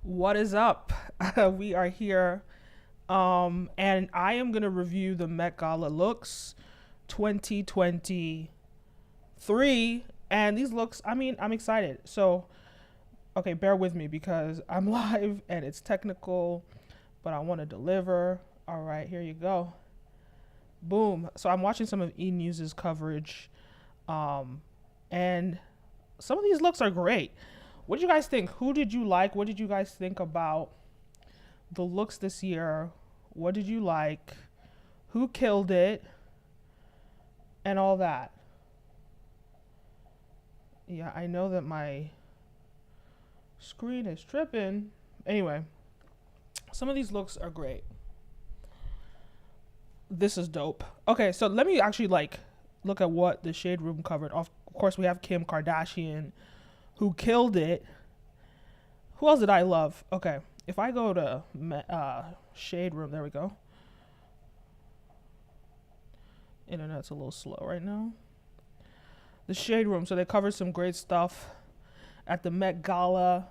What is up? We are here. And I am going to review the Met Gala looks 2023. And these looks, I'm excited. So, okay, bear with me because I'm live and it's technical, but I want to deliver. All right, here you go. Boom. So I'm watching some of E News's coverage. And some of these looks are great. What did you guys think? Who did you like? What did you guys think about the looks this year? What did you like? Who killed it? And all that. Yeah, I know that my screen is tripping. Anyway, some of these looks are great. This is dope. Okay, so let me actually look at what the Shade Room covered. Of course, we have Kim Kardashian, who killed it. Who else did I love? Okay, if I go to Shade Room, there we go. Internet's a little slow right now. The Shade Room, so they covered some great stuff at the Met Gala.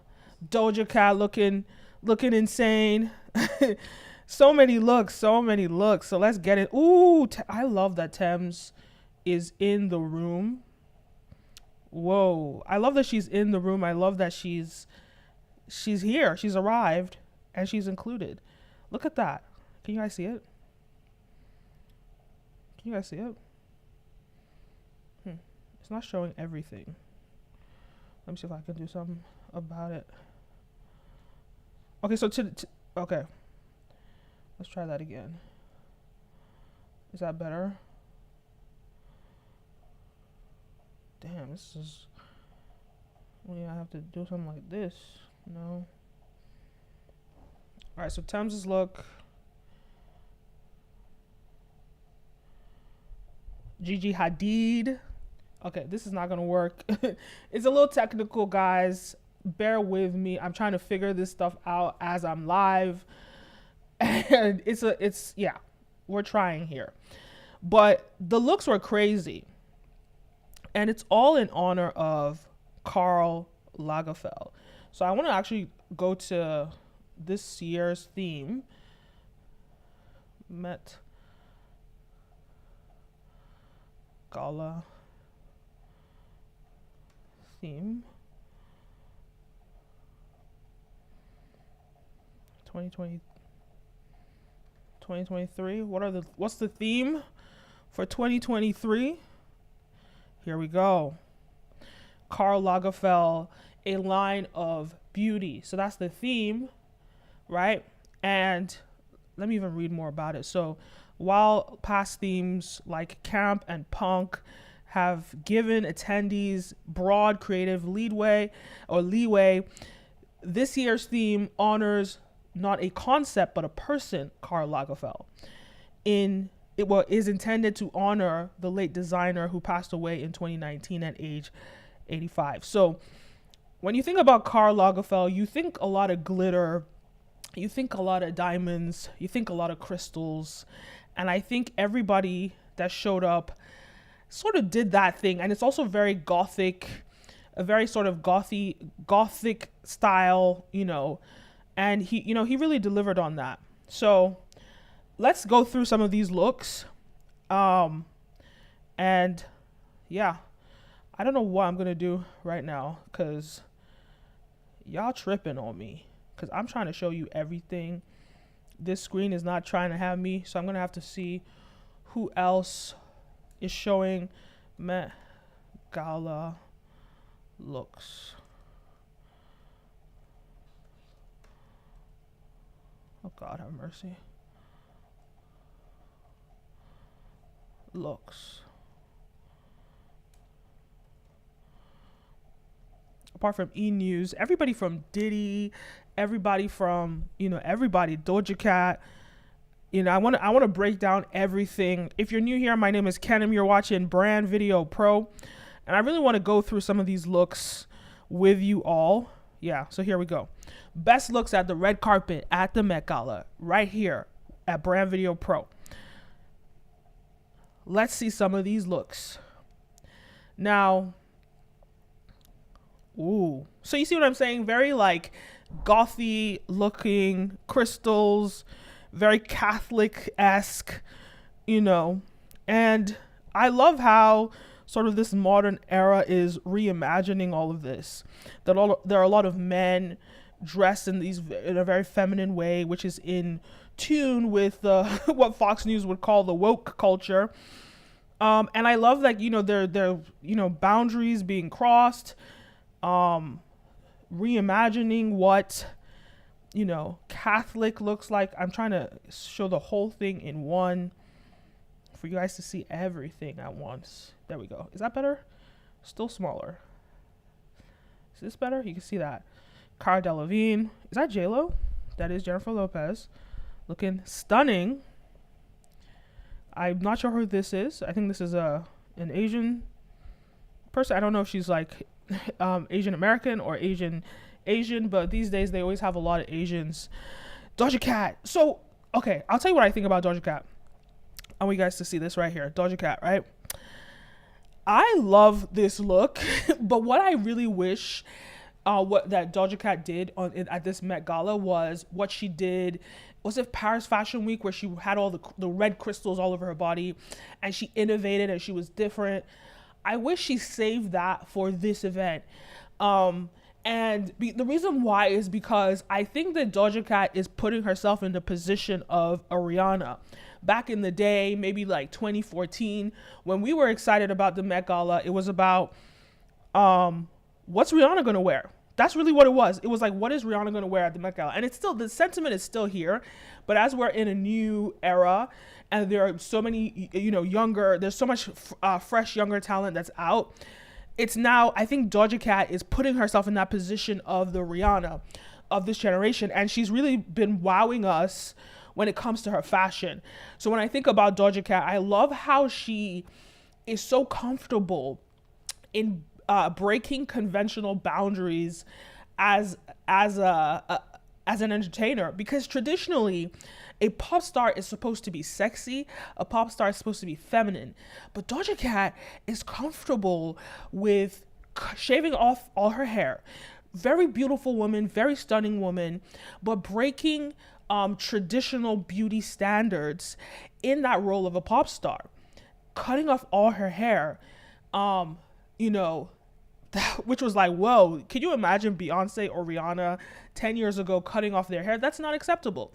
Doja Cat looking insane. So many looks. So let's get it. Ooh, I love that Thames is in the room. Whoa, I love that she's in the room. I love that she's here. She's arrived and she's included. Look at that. Can you guys see it? Can you guys see it? It's not showing everything. Let me see if I can do something about it. Okay, so okay. Let's try that again. Is that better? Damn, this is... I have to do something like this. No. Alright, so Thames's look. Gigi Hadid. Okay, this is not gonna work. It's a little technical, guys. Bear with me. I'm trying to figure this stuff out as I'm live. And yeah, we're trying here. But the looks were crazy. And it's all in honor of Karl Lagerfeld. So I want to actually go to this year's theme. Met Gala theme 2023. What's the theme for 2023? Here we go. Karl Lagerfeld, a line of beauty. So that's the theme, right? And let me even read more about it. So while past themes like camp and punk have given attendees broad creative leeway, this year's theme honors not a concept but a person, Karl Lagerfeld. Is intended to honor the late designer who passed away in 2019 at age 85. So when you think about Karl Lagerfeld, you think a lot of glitter, you think a lot of diamonds, you think a lot of crystals, and I think everybody that showed up sort of did that thing. And it's also very gothic, a very sort of gothic style, and he really delivered on that. So let's go through some of these looks. And yeah, I don't know what I'm going to do right now because y'all tripping on me because I'm trying to show you everything. This screen is not trying to have me, so I'm going to have to see who else is showing Met Gala looks. Oh God, have mercy. Looks. Apart from E News, everybody from Diddy, everybody from Doja Cat. I want to break down everything. If you're new here, my name is Kenim. You're watching Brand Video Pro, and I really want to go through some of these looks with you all. Yeah, so here we go. Best looks at the red carpet at the Met Gala, right here at Brand Video Pro. Let's see some of these looks. Now, ooh. So you see what I'm saying? Very gothy looking crystals, very Catholic-esque, you know. And I love how sort of this modern era is reimagining all of this. There are a lot of men dressed in a very feminine way, which is in tune with what Fox News would call the woke culture. And I love that, you know, they're boundaries being crossed, reimagining what, you know, Catholic looks like. I'm trying to show the whole thing in one for you guys to see everything at once. There we go. Is that better? Still smaller. Is this better? You can see that. Cara Delevingne. Is that J-Lo? That is Jennifer Lopez. Looking stunning. I'm not sure who this is. I think this is an Asian person. I don't know if she's like Asian American or Asian, but these days they always have a lot of Asians. Doja Cat. So, okay, I'll tell you what I think about Doja Cat. I want you guys to see this right here. Doja Cat, right? I love this look, but what I really wish what that Doja Cat did at this Met Gala was what she did. Was it Paris Fashion Week, where she had all the red crystals all over her body and she innovated and she was different? I wish she saved that for this event. The reason why is because I think that Doja Cat is putting herself in the position of a Rihanna. Back in the day, maybe like 2014, when we were excited about the Met Gala, it was about what's Rihanna gonna wear? That's really what it was. It was like, what is Rihanna gonna wear at the Met Gala? And it's still, the sentiment is still here, but as we're in a new era and there are so many, you know, there's so much fresh younger talent that's out. It's now, I think Doja Cat is putting herself in that position of the Rihanna of this generation, and she's really been wowing us when it comes to her fashion. So when I think about Doja Cat, I love how she is so comfortable in breaking conventional boundaries as an entertainer, because traditionally a pop star is supposed to be sexy, a pop star is supposed to be feminine, but Doja Cat is comfortable with shaving off all her hair. Very beautiful woman, very stunning woman, but breaking traditional beauty standards in that role of a pop star, cutting off all her hair, you know, which was like, whoa, can you imagine Beyonce or Rihanna 10 years ago cutting off their hair? That's not acceptable.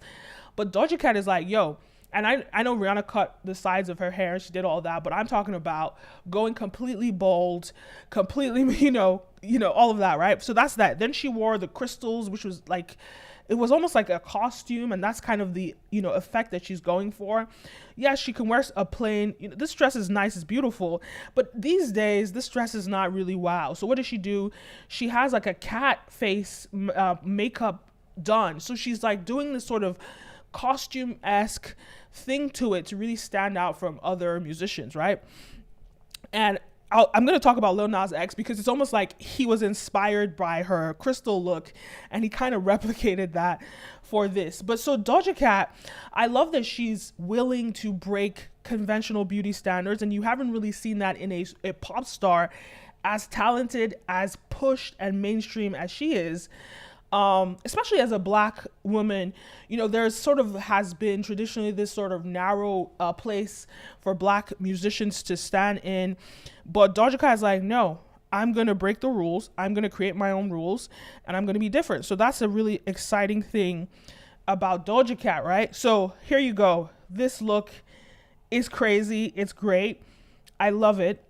But Doja Cat is like, yo, and I know Rihanna cut the sides of her hair, she did all that, but I'm talking about going completely bald, completely, you know, all of that, right? So that's that. Then she wore the crystals, which was like, it was almost like a costume, and that's kind of the, you know, effect that she's going for. Yeah, she can wear a plain, you know, this dress is nice, it's beautiful, but these days this dress is not really wow. So what does she do? She has like a cat face makeup done. So she's like doing this sort of costume-esque thing to it to really stand out from other musicians, right? And I'm going to talk about Lil Nas X because it's almost like he was inspired by her crystal look and he kind of replicated that for this. But so Doja Cat, I love that she's willing to break conventional beauty standards, and you haven't really seen that in a pop star as talented, as pushed and mainstream as she is. Especially as a Black woman, you know, there's sort of has been traditionally this sort of narrow place for Black musicians to stand in. But Doja Cat is like, no, I'm going to break the rules. I'm going to create my own rules and I'm going to be different. So that's a really exciting thing about Doja Cat, right? So here you go. This look is crazy. It's great. I love it.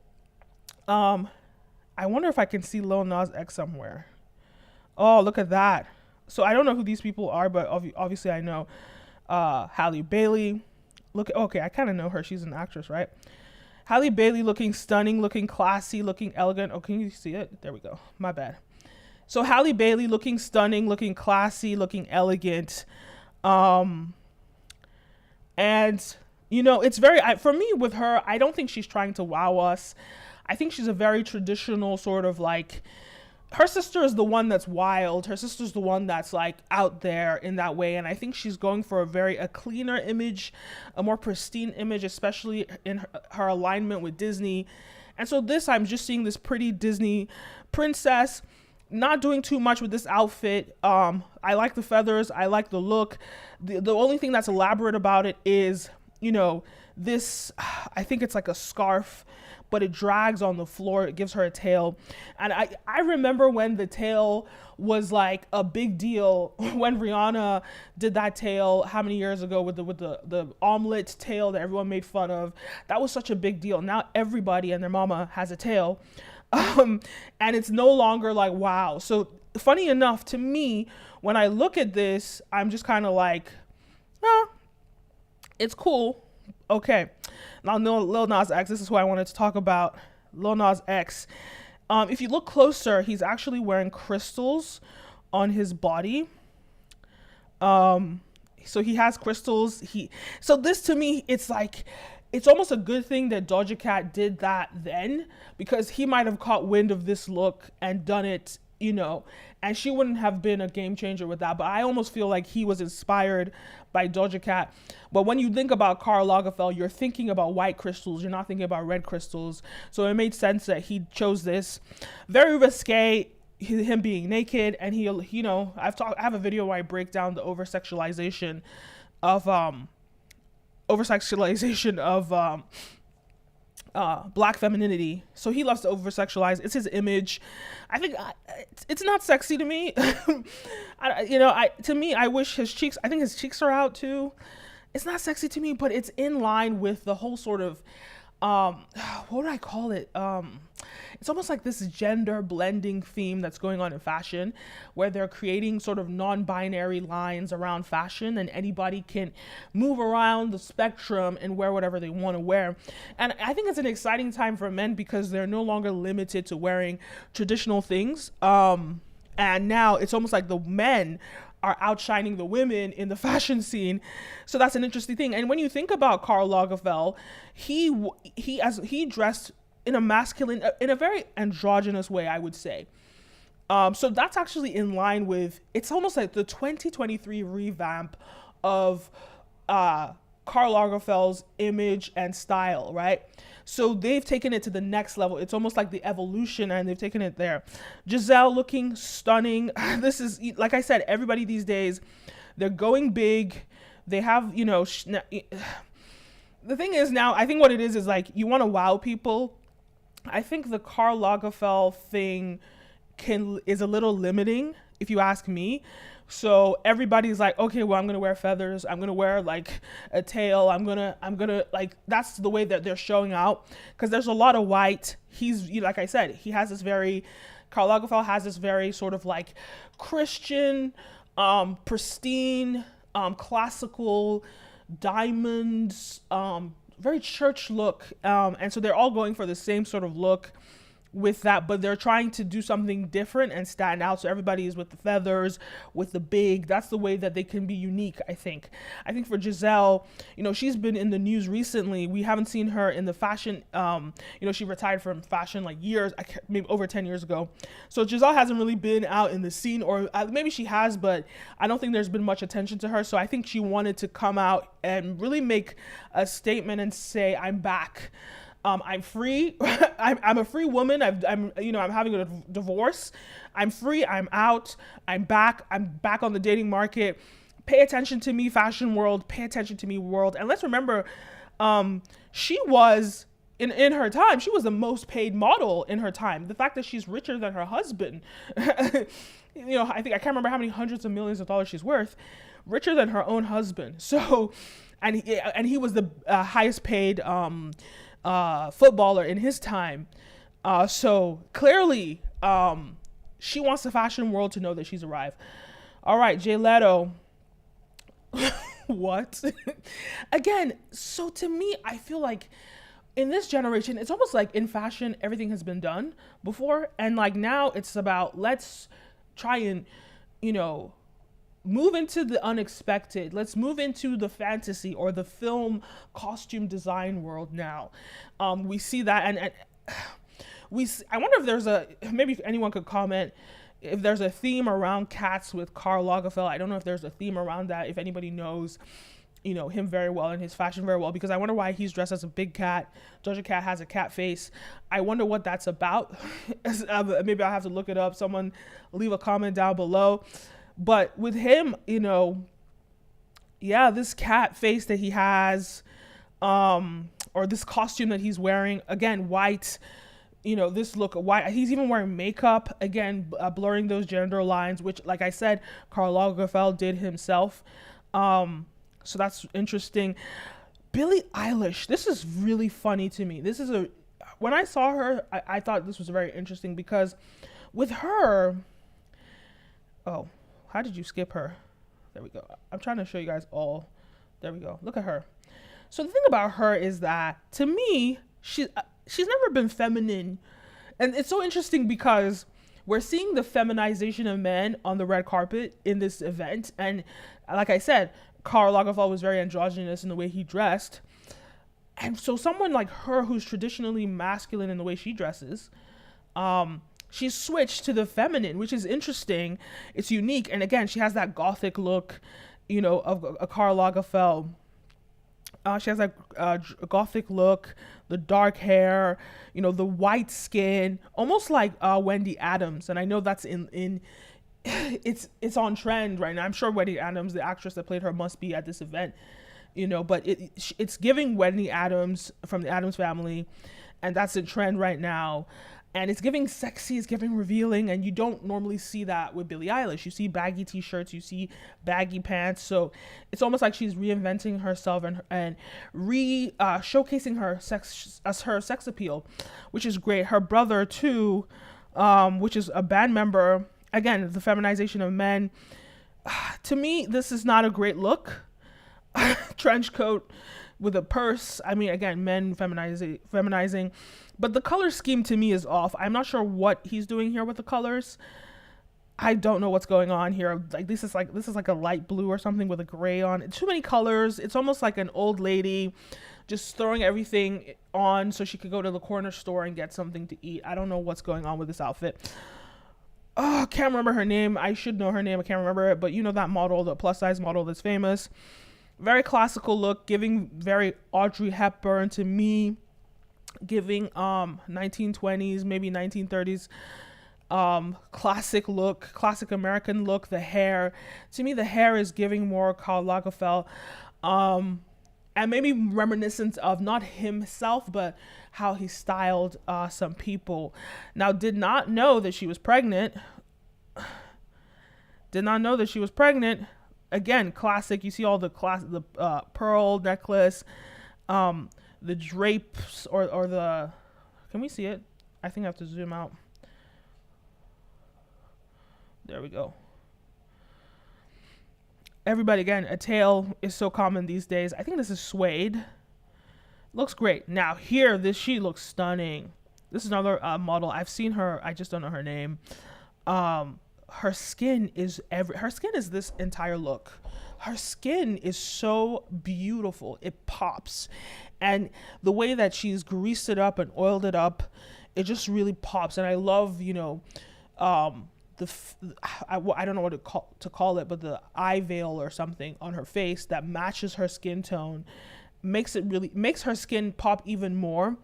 I wonder if I can see Lil Nas X somewhere. Oh, look at that. So I don't know who these people are, but obviously I know Halle Bailey. Okay, I kind of know her. She's an actress, right? Halle Bailey looking stunning, looking classy, looking elegant. Oh, can you see it? There we go. My bad. So Halle Bailey looking stunning, looking classy, looking elegant. And, you know, it's very, for me with her, I don't think she's trying to wow us. I think she's a very traditional sort of like, her sister is the one that's wild. Her sister's the one that's like out there in that way. And I think she's going for a cleaner image, a more pristine image, especially in her alignment with Disney. And so I'm just seeing this pretty Disney princess, not doing too much with this outfit. I like the feathers. I like the look. The only thing that's elaborate about it is, this, I think it's like a scarf, but it drags on the floor. It gives her a tail. And I remember when the tail was like a big deal when Rihanna did that tail how many years ago with the omelet tail that everyone made fun of. That was such a big deal. Now everybody and their mama has a tail. And it's no longer like, wow. So funny enough, to me, when I look at this, I'm just kind of like, it's cool. Okay. Now, Lil Nas X, this is who I wanted to talk about. Lil Nas X. If you look closer, he's actually wearing crystals on his body. So he has crystals. So this to me, it's like, it's almost a good thing that Doja Cat did that then, because he might have caught wind of this look and done it, and she wouldn't have been a game changer with that. But I almost feel like he was inspired by Doja Cat. But when you think about Karl Lagerfeld, you're thinking about white crystals. You're not thinking about red crystals. So it made sense that he chose this. Very risque, him being naked. And I have a video where I break down the over-sexualization of black femininity. So he loves to over-sexualize. It's his image. I think it's not sexy to me. To me, I wish his cheeks, I think his cheeks are out too. It's not sexy to me, but it's in line with the whole sort of, what would I call it? It's almost like this gender blending theme that's going on in fashion, where they're creating sort of non-binary lines around fashion, and anybody can move around the spectrum and wear whatever they want to wear. And I think it's an exciting time for men because they're no longer limited to wearing traditional things. And now it's almost like the men are outshining the women in the fashion scene. So that's an interesting thing. And when you think about Karl Lagerfeld, he dressed in a very androgynous way, I would say. So that's actually in line with, it's almost like the 2023 revamp of Karl Lagerfeld's image and style, right? So they've taken it to the next level. It's almost like the evolution, and they've taken it there. Giselle looking stunning. This is, like I said, everybody these days, they're going big. They have, the thing is now, I think what it is like, you want to wow people. I think the Karl Lagerfeld thing is a little limiting, if you ask me. So everybody's like, okay, well, I'm going to wear feathers. I'm going to wear like a tail. I'm going to like, that's the way that they're showing out. Cause there's a lot of white. Like I said, Karl Lagerfeld has this very sort of like Christian, pristine, classical diamonds, very church look. And so they're all going for the same sort of look with that, but they're trying to do something different and stand out. So everybody is with the feathers, with the big. That's the way that they can be unique, I think. I think for Giselle, she's been in the news recently. We haven't seen her in the fashion. She retired from fashion like maybe over 10 years ago. So Giselle hasn't really been out in the scene, or maybe she has, but I don't think there's been much attention to her. So I think she wanted to come out and really make a statement and say, I'm back. I'm free. I'm a free woman. I'm having a divorce. I'm free. I'm out. I'm back. I'm back on the dating market. Pay attention to me, fashion world. Pay attention to me, world. And let's remember, she was in her time. She was the most paid model in her time. The fact that she's richer than her husband, I can't remember how many hundreds of millions of dollars she's worth, richer than her own husband. So, and he was the highest paid footballer in his time. So clearly, she wants the fashion world to know that she's arrived. All right, Jay Leto. What? Again, so to me, I feel like in this generation, it's almost like in fashion, everything has been done before. And like now it's about, let's try and, move into the unexpected. Let's move into the fantasy or the film costume design world now. We see that, and I wonder if there's maybe if anyone could comment if there's a theme around cats with Karl Lagerfeld. I don't know if there's a theme around that, if anybody knows. him very well and his fashion very well, because I wonder why he's dressed as a big cat. Doja Cat has a cat face. I wonder what that's about. Maybe I'll have to look it up. Someone leave a comment down below. But with him, this cat face that he has, or this costume that he's wearing, again, white, this look white. He's even wearing makeup, again, blurring those gender lines, which, like I said, Karl Lagerfeld did himself. So that's interesting. Billie Eilish, this is really funny to me. When I saw her, I thought this was very interesting, because with her, oh, how did you skip her? There we go. I'm trying to show you guys all. There we go. Look at her. So the thing about her is that, to me, she's never been feminine. And it's so interesting because we're seeing the feminization of men on the red carpet in this event. And like I said, Karl Lagerfeld was very androgynous in the way he dressed. And so someone like her, who's traditionally masculine in the way she dresses, she's switched to the feminine, which is interesting. It's unique. And again, she has that Gothic look, of a Karl Lagerfeld. She has that Gothic look, the dark hair, the white skin, almost like Wendy Adams. And I know that's it's on trend right now. I'm sure Wendy Adams, the actress that played her, must be at this event, but it's giving Wendy Adams from the Addams Family, and that's in trend right now. And it's giving sexy, it's giving revealing, and you don't normally see that with Billie Eilish. You see baggy t-shirts, you see baggy pants, so it's almost like she's reinventing herself and showcasing her sex appeal, which is great. Her brother too, which is a band member, again, the feminization of men. To me, this is not a great look. Trench coat with a purse. I mean, again, men feminizing. But the color scheme to me is off. I'm not sure what he's doing here with the colors. I don't know what's going on here. Like this is like a light blue or something with a gray on it. Too many colors. It's almost like an old lady just throwing everything on so she could go to the corner store and get something to eat. I don't know what's going on with this outfit. Oh, I can't remember her name. I should know her name. I can't remember it. But that model, the plus size model that's famous. Very classical look, giving very Audrey Hepburn to me. Giving 1920s, maybe 1930s classic look, classic American look. The hair, to me, the hair is giving more Karl Lagerfeld, and maybe reminiscent of not himself, but how he styled some people. Now, did not know that she was pregnant. Again, classic. You see all the pearl necklace, the drapes, or the, can we see it? I think I have to zoom out. There we go. Everybody, again, a tail is so common these days. I think this is suede. Looks great. Now here, she looks stunning. This is another model. I've seen her. I just don't know her name. Her skin is this entire look. Her skin is so beautiful. It pops. And the way that she's greased it up and oiled it up, it just really pops. And I love, I don't know what to call it, but the eye veil or something on her face that matches her skin tone makes her skin pop even more.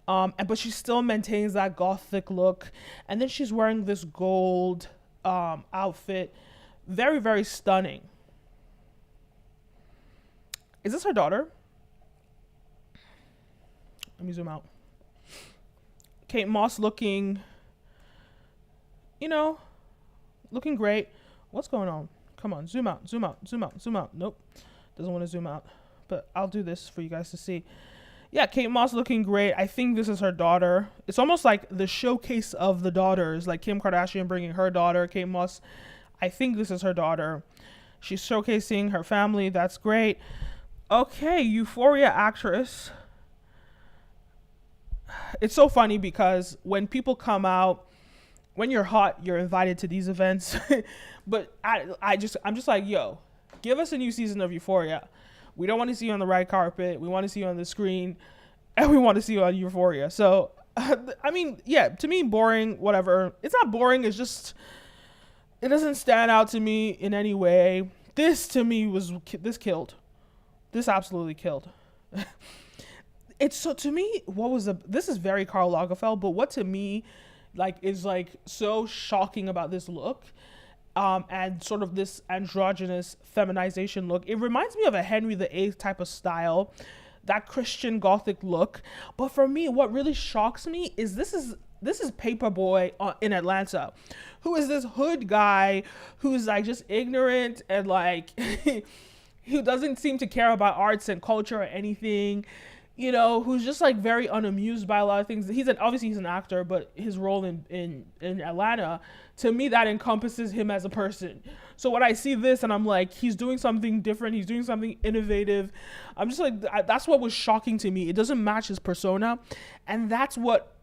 But she still maintains that Gothic look. And then she's wearing this gold outfit. Very, very stunning. Is this her daughter? Let me zoom out. Kate Moss looking, looking great. What's going on? Come on, zoom out. Nope, doesn't want to zoom out, but I'll do this for you guys to see. Yeah, Kate Moss looking great. I think this is her daughter. It's almost like the showcase of the daughters, like Kim Kardashian bringing her daughter, Kate Moss. I think this is her daughter. She's showcasing her family. That's great. Okay, Euphoria actress. It's so funny because when people come out, when you're hot, you're invited to these events. But I'm just like, yo, give us a new season of Euphoria. We don't want to see you on the red carpet. We want to see you on the screen, and we want to see you on Euphoria. So, I mean, yeah, to me, boring, whatever. It's not boring. It's just, it doesn't stand out to me in any way. This, to me, this killed. This absolutely killed. It's so, to me, this is very Karl Lagerfeld, but what to me like is like so shocking about this look, and sort of this androgynous feminization look, it reminds me of a Henry VIII type of style, that Christian Gothic look. But for me, what really shocks me is this is Paperboy in Atlanta, who is this hood guy who's like just ignorant and like who doesn't seem to care about arts and culture or anything, who's just like very unamused by a lot of things. Obviously he's an actor, but his role in Atlanta, to me, that encompasses him as a person. So when I see this and I'm like, he's doing something different, he's doing something innovative, I'm just like, that's what was shocking to me. It doesn't match his persona. And that's what,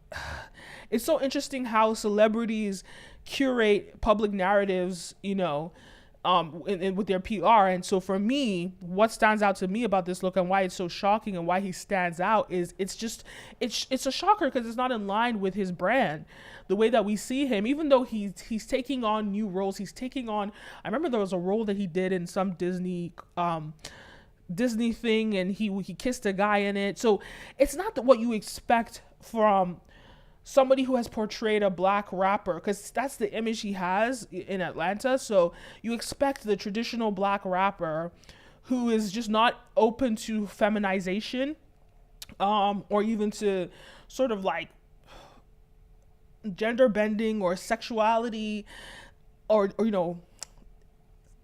it's so interesting how celebrities curate public narratives, with their PR. And so for me, what stands out to me about this look and why it's so shocking and why he stands out is it's a shocker because it's not in line with his brand, the way that we see him. Even though he's taking on new roles, I remember there was a role that he did in some Disney thing, and he kissed a guy in it. So it's not what you expect from somebody who has portrayed a black rapper, because that's the image he has in Atlanta. So you expect the traditional black rapper who is just not open to feminization, or even to sort of like gender bending or sexuality, or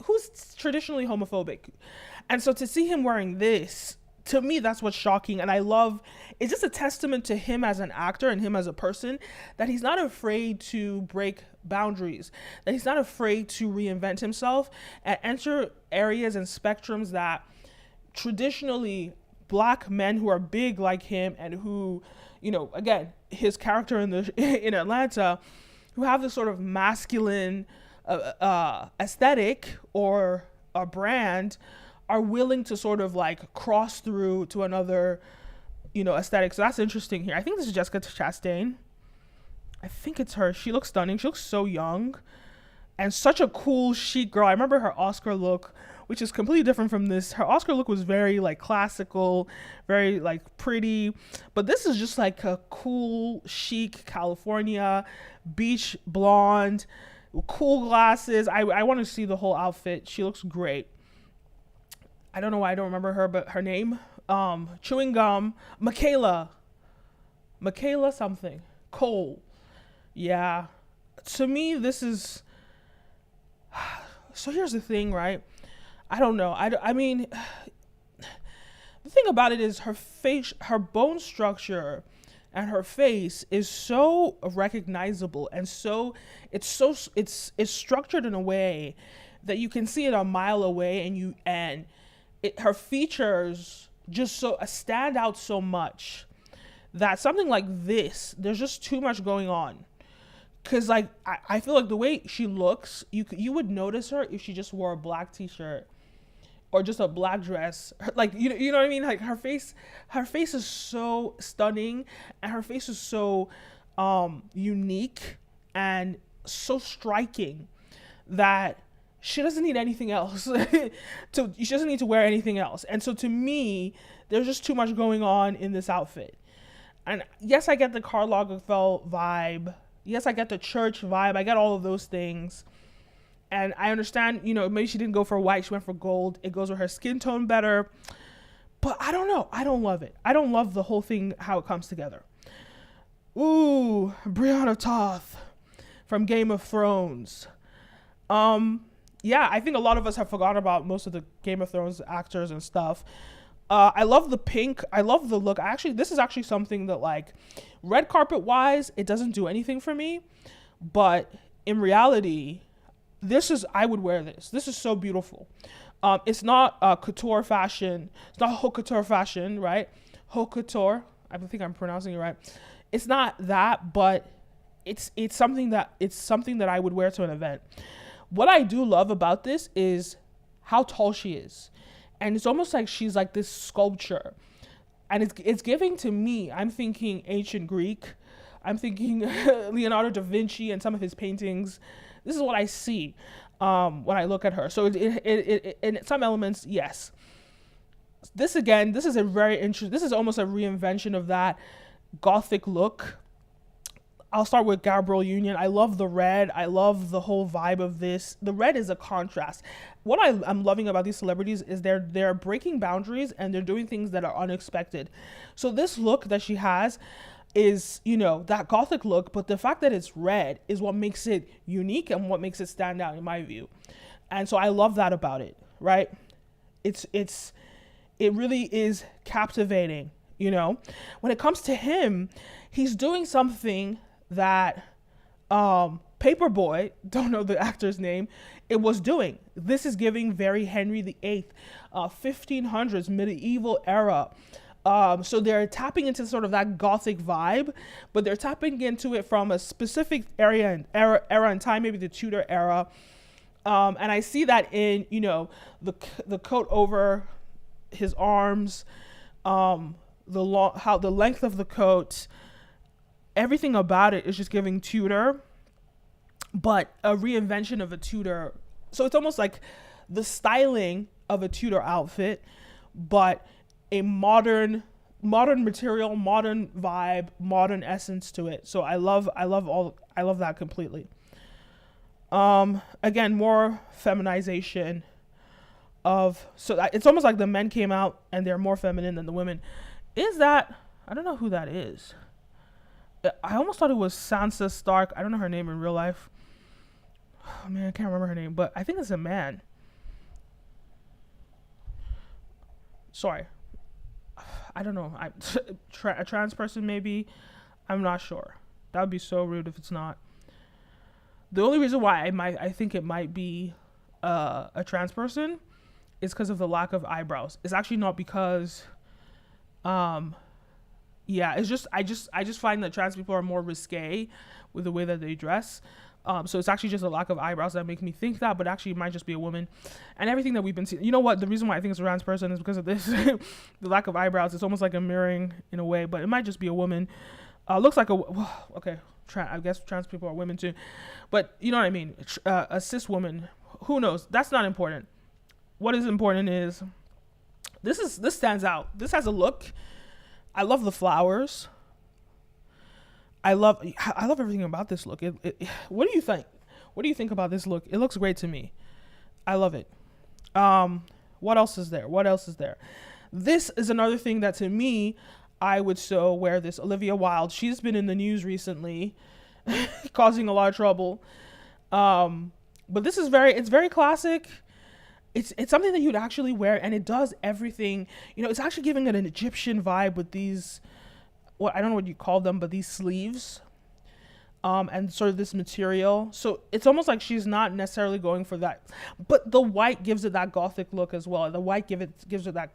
who's traditionally homophobic. And so to see him wearing this, to me, that's what's shocking. And it's just a testament to him as an actor and him as a person, that he's not afraid to break boundaries, that he's not afraid to reinvent himself and enter areas and spectrums that traditionally black men who are big like him and who, again, his character in Atlanta, who have this sort of masculine aesthetic or a brand, are willing to sort of like cross through to another, aesthetic. So that's interesting here. I think this is Jessica Chastain. I think it's her. She looks stunning. She looks so young and such a cool chic girl. I remember her Oscar look, which is completely different from this. Her Oscar look was very like classical, very like pretty, but this is just like a cool chic California beach blonde, cool glasses. I want to see the whole outfit. She looks great. I don't know why I don't remember her, but her name, chewing gum, Michaela something, Cole. Yeah. To me, this is, so here's the thing, right? I don't know. I mean, the thing about it is her face, her bone structure and her face is so recognizable. And so it's structured in a way that you can see it a mile away, and her features just stand out so much that something like this, there's just too much going on. Cause like I feel like the way she looks, you would notice her if she just wore a black t-shirt or just a black dress. Like you know what I mean? Like her face is so stunning, and her face is so unique and so striking that she doesn't need anything else. She doesn't need to wear anything else. And so to me, there's just too much going on in this outfit. And yes, I get the Karl Lagerfeld vibe. Yes, I get the church vibe. I get all of those things. And I understand, maybe she didn't go for white. She went for gold. It goes with her skin tone better. But I don't know. I don't love it. I don't love the whole thing, how it comes together. Ooh, Brianna Toth from Game of Thrones. Yeah, I think a lot of us have forgotten about most of the Game of Thrones actors and stuff. I love the pink. I love the look. This is actually something that, like, red carpet wise, it doesn't do anything for me. But in reality, I would wear this. This is so beautiful. It's not couture fashion. It's not haute couture fashion, right? Haute couture. I think I'm pronouncing it right. It's not that, but it's something that I would wear to an event. What I do love about this is how tall she is. And it's almost like she's like this sculpture. And it's giving to me, I'm thinking ancient Greek. I'm thinking Leonardo da Vinci and some of his paintings. This is what I see when I look at her. So in some elements, yes. This again, this is a very interesting, this is almost a reinvention of that Gothic look. I'll start with Gabrielle Union. I love the red. I love the whole vibe of this. The red is a contrast. What I'm loving about these celebrities is they're breaking boundaries and they're doing things that are unexpected. So this look that she has is, you know, that Gothic look, but the fact that it's red is what makes it unique and what makes it stand out in my view. And so I love that about it, right? It really is captivating, you know. When it comes to him, he's doing something that Paperboy, don't know the actor's name, it was doing. This is giving very Henry VIII, 1500s medieval era. So they're tapping into sort of that Gothic vibe, but they're tapping into it from a specific era and time, maybe the Tudor era. And I see that in, you know, the coat over his arms, how the length of the coat, everything about it is just giving Tudor, but a reinvention of a Tudor. So it's almost like the styling of a Tudor outfit, but a modern material, modern vibe, modern essence to it. So I love that completely. Again, more feminization of, so that it's almost like the men came out and they're more feminine than the women. Is that, I don't know who that is. I almost thought it was Sansa Stark. I don't know her name in real life. Oh, man, I can't remember her name, but I think it's a man. Sorry. I don't know. A trans person maybe. I'm not sure. That would be so rude if it's not. The only reason why I think it might be a trans person is because of the lack of eyebrows. It's actually not because it's just I just find that trans people are more risque with the way that they dress. So it's actually just a lack of eyebrows that make me think that, but actually it might just be a woman. And everything that we've been seeing, you know what? The reason why I think it's a trans person is because of this, the lack of eyebrows. It's almost like a mirroring in a way, but it might just be a woman. Looks like okay. I guess trans people are women too, but you know what I mean. A cis woman, who knows? That's not important. What is important is this stands out. This has a look. I love the flowers. I love everything about this look. What do you think? What do you think about this look? It looks great to me. I love it. What else is there? This is another thing that to me, I would so wear this. Olivia Wilde. She's been in the news recently, causing a lot of trouble. But this is it's very classic. It's something that you'd actually wear, and it does everything. You know, it's actually giving it an Egyptian vibe with these, I don't know what you call them, but these sleeves, and sort of this material. So it's almost like she's not necessarily going for that, but the white gives it that Gothic look as well. The white gives it that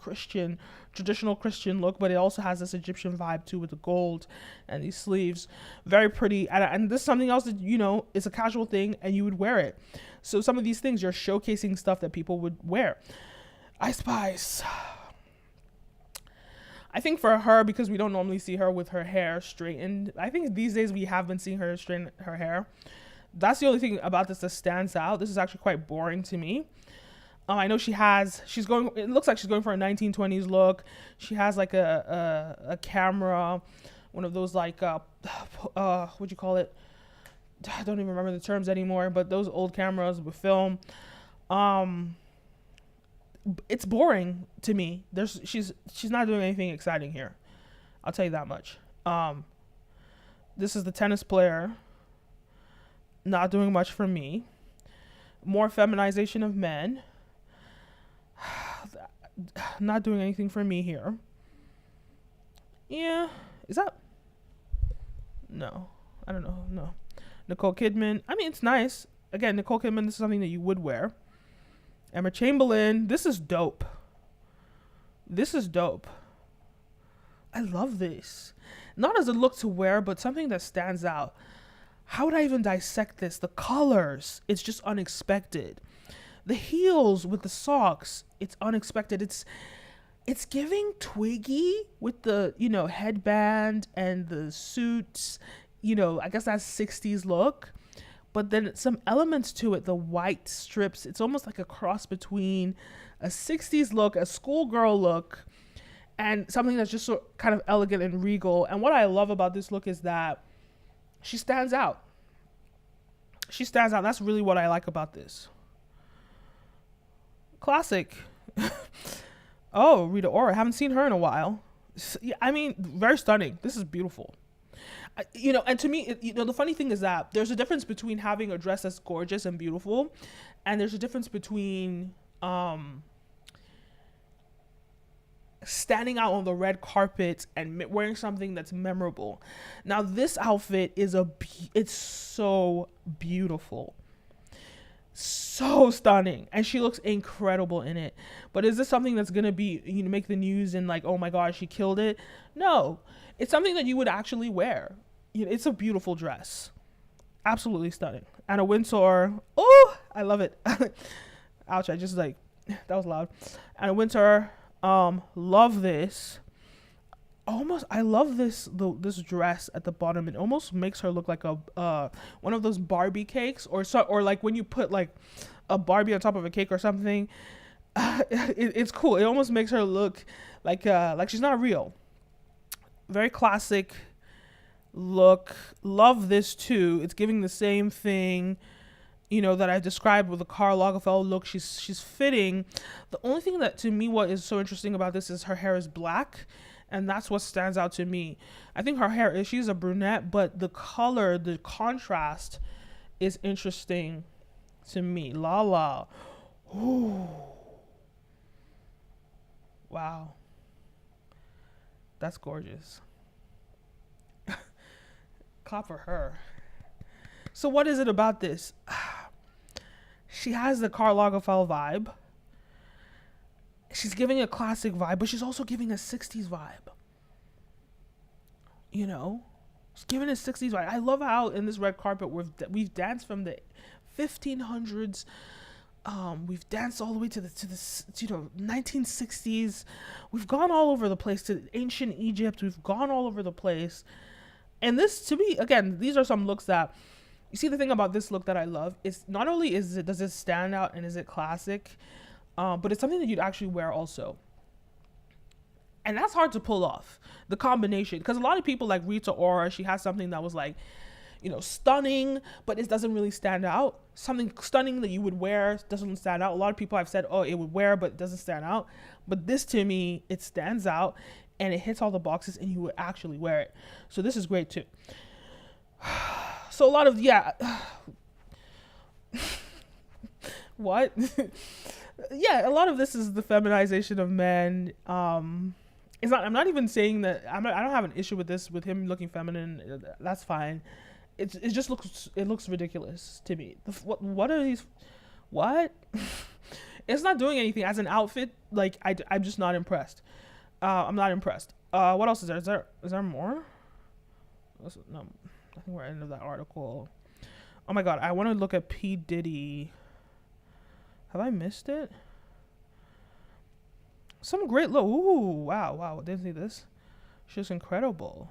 traditional Christian look, but it also has this Egyptian vibe too with the gold and these sleeves. Very pretty, and this is something else that, you know, is a casual thing and you would wear it. So some of these things, you're showcasing stuff that people would wear. Ice Spice. I think for her, because we don't normally see her with her hair straightened, I think these days we have been seeing her straighten her hair. That's the only thing about this that stands out. This is actually quite boring to me. I know it looks like she's going for a 1920s look. She has like a camera, one of those like, what'd you call it? I don't even remember the terms anymore, but those old cameras with film. It's boring to me. She's not doing anything exciting here. I'll tell you that much. This is the tennis player. Not doing much for me. More feminization of men. Not doing anything for me here. Yeah. Is that? No. I don't know. No. Nicole Kidman. I mean, it's nice. Again, Nicole Kidman, this is something that you would wear. Emma Chamberlain. This is dope. I love this. Not as a look to wear, but something that stands out. How would I even dissect this? The colors. It's just unexpected. The heels with the socks. It's unexpected. It's giving Twiggy with the, you know, headband and the suits. You know, I guess that's 60s look. but then some elements to it, the white strips, it's almost like a cross between a 60s look, a schoolgirl look, and something that's just so kind of elegant and regal. And what I love about this look is that she stands out. She stands out. That's really what I like about this. Classic. Oh, Rita Ora. Haven't seen her in a while. I mean, very stunning. This is beautiful. And to me, the funny thing is that there's a difference between having a dress that's gorgeous and beautiful, and there's a difference between standing out on the red carpet and wearing something that's memorable. Now, this outfit is it's so beautiful. So stunning, and she looks incredible in it. But is this something that's gonna be make the news and like, oh my gosh, she killed it? No, it's something that you would actually wear. It's a beautiful dress, absolutely stunning. Anna Wintour, oh, I love it. Ouch, I just like that was loud. Anna Wintour, love this. I love this dress at the bottom. It almost makes her look like a one of those Barbie cakes, or like when you put like a Barbie on top of a cake or something. It's cool. It almost makes her look like she's not real. Very classic look. Love this too. It's giving the same thing, that I described with the Karl Lagerfeld look. She's fitting. The only thing that to me what is so interesting about this is her hair is black. And that's what stands out to me. I think her hair she's a brunette, but the color, the contrast is interesting to me. Lala. Ooh. Wow. That's gorgeous. Clap for her. So what is it about this? She has the Karl Lagerfeld vibe. She's giving a classic vibe, but she's also giving a 60s vibe. She's giving a 60s vibe. I love how in this red carpet we've danced from the 1500s. We've danced all the way to the 1960s. We've gone all over the place to ancient Egypt. We've gone all over the place. And this, to me, again, these are some looks that you see. The thing about this look that I love is not only does it stand out and is it classic, but it's something that you'd actually wear also. And that's hard to pull off, the combination. Because a lot of people like Rita Ora, she has something that was like, stunning, but it doesn't really stand out. Something stunning that you would wear doesn't stand out. A lot of people have said, oh, it would wear, but it doesn't stand out. But this, to me, it stands out and it hits all the boxes and you would actually wear it. So this is great too. So a lot of, what? Yeah, a lot of this is the feminization of men. It's not. I'm not even saying that. I don't have an issue with this, with him looking feminine. That's fine. It just looks. It looks ridiculous to me. What are these? What? It's not doing anything as an outfit. Like I'm just not impressed. I'm not impressed. What else is there? Is there more? No, I think we're at the end of that article. Oh my god, I want to look at P. Diddy. Have I missed it? Some great look. Ooh, wow. Didn't see this. She looks incredible.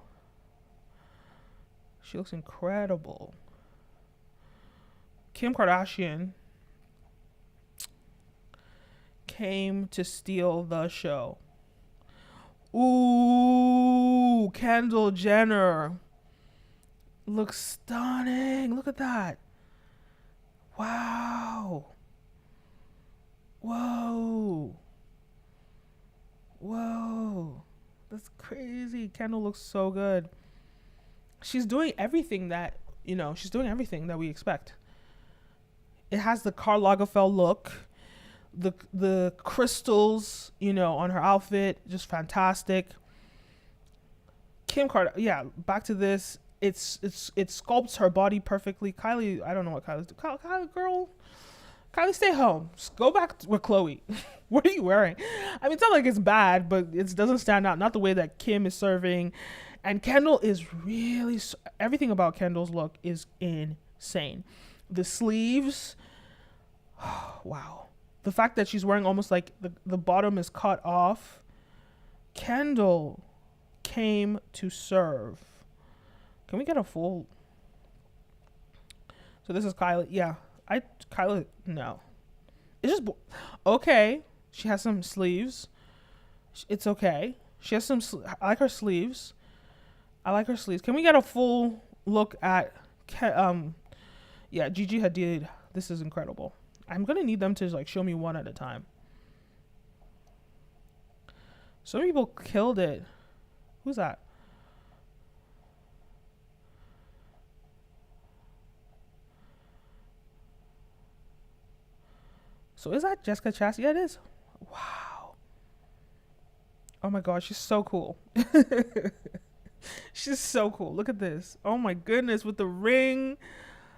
Kim Kardashian came to steal the show. Ooh, Kendall Jenner looks stunning. Look at that. Wow. Whoa. That's crazy. Kendall looks so good. She's doing everything that, we expect. It has the Karl Lagerfeld look. The crystals, on her outfit, just fantastic. Kim Kardashian, back to this. It sculpts her body perfectly. Kylie, I don't know what Kylie's doing. Kylie, stay home. Just go back with Chloe. What are you wearing? I mean, it's not like it's bad, but it doesn't stand out. Not the way that Kim is serving. And Kendall is really... Everything about Kendall's look is insane. The sleeves... wow. The fact that she's wearing almost like the bottom is cut off. Kendall came to serve. Can we get a full... So this is Kylie. Yeah, Kylie. No, it's just okay. She has some sleeves. It's okay. She has some. I like her sleeves. I like her sleeves. Can we get a full look at? Yeah, Gigi Hadid. This is incredible. I'm gonna need them to like show me one at a time. Some people killed it. Who's that? So is that Jessica Chastain? Yeah, it is. Wow. Oh my god, she's so cool. She's so cool. Look at this. Oh my goodness, with the ring.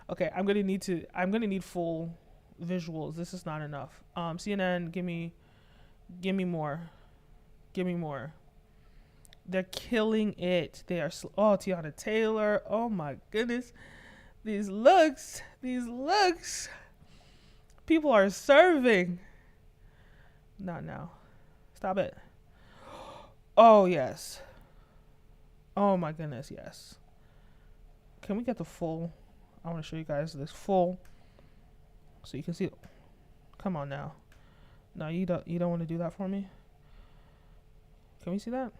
Okay, I'm gonna need full visuals. This is not enough. CNN, give me more. Give me more. They're killing it. They are Tiana Taylor. Oh my goodness. These looks. People are serving. Not now. Stop it. Oh yes. Oh my goodness, yes. Can we get the full? I want to show you guys this full so you can see. Come on now. No, you don't want to do that for me? Can we see that?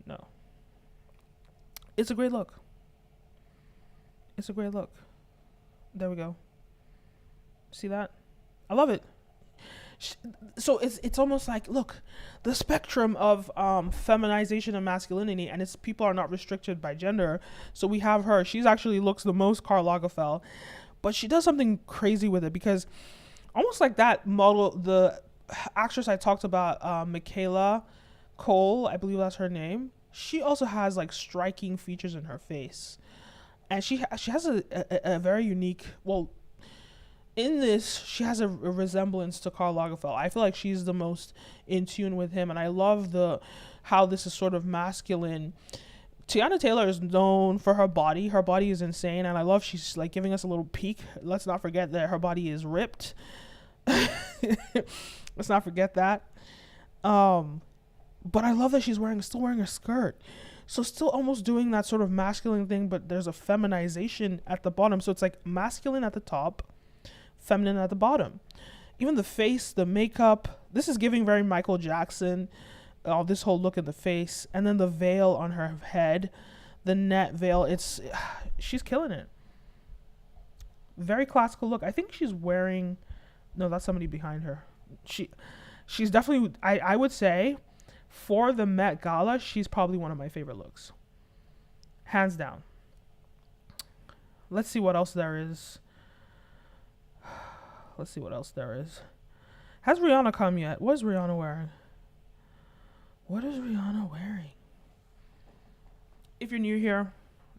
No. It's a great look. It's a great look. There we go. See that? I love it. So it's almost like, look, the spectrum of feminization and masculinity, and it's people are not restricted by gender. So we have her. She's actually looks the most Karl Lagerfeld, but she does something crazy with it because almost like that model, the actress I talked about, Michaela Cole, I believe that's her name. She also has like striking features in her face, and she has a very unique, well, in this, she has a resemblance to Karl Lagerfeld. I feel like she's the most in tune with him, and I love how this is sort of masculine. Tiana Taylor is known for her body. Her body is insane, and I love she's like giving us a little peek. Let's not forget that her body is ripped. Let's not forget that. But I love that she's still wearing a skirt. So still almost doing that sort of masculine thing, but there's a feminization at the bottom. So it's like masculine at the top, feminine at the bottom. Even the face, the makeup, this is giving very Michael Jackson, this whole look in the face, and then the veil on her head, the net veil, she's killing it. Very classical look. I think she's wearing, no, that's somebody behind her. She's definitely, I would say, for the Met Gala, she's probably one of my favorite looks. Hands down. Let's see what else there is. Let's see what else there is. Has Rihanna come yet? What is Rihanna wearing? What is Rihanna wearing? If you're new here,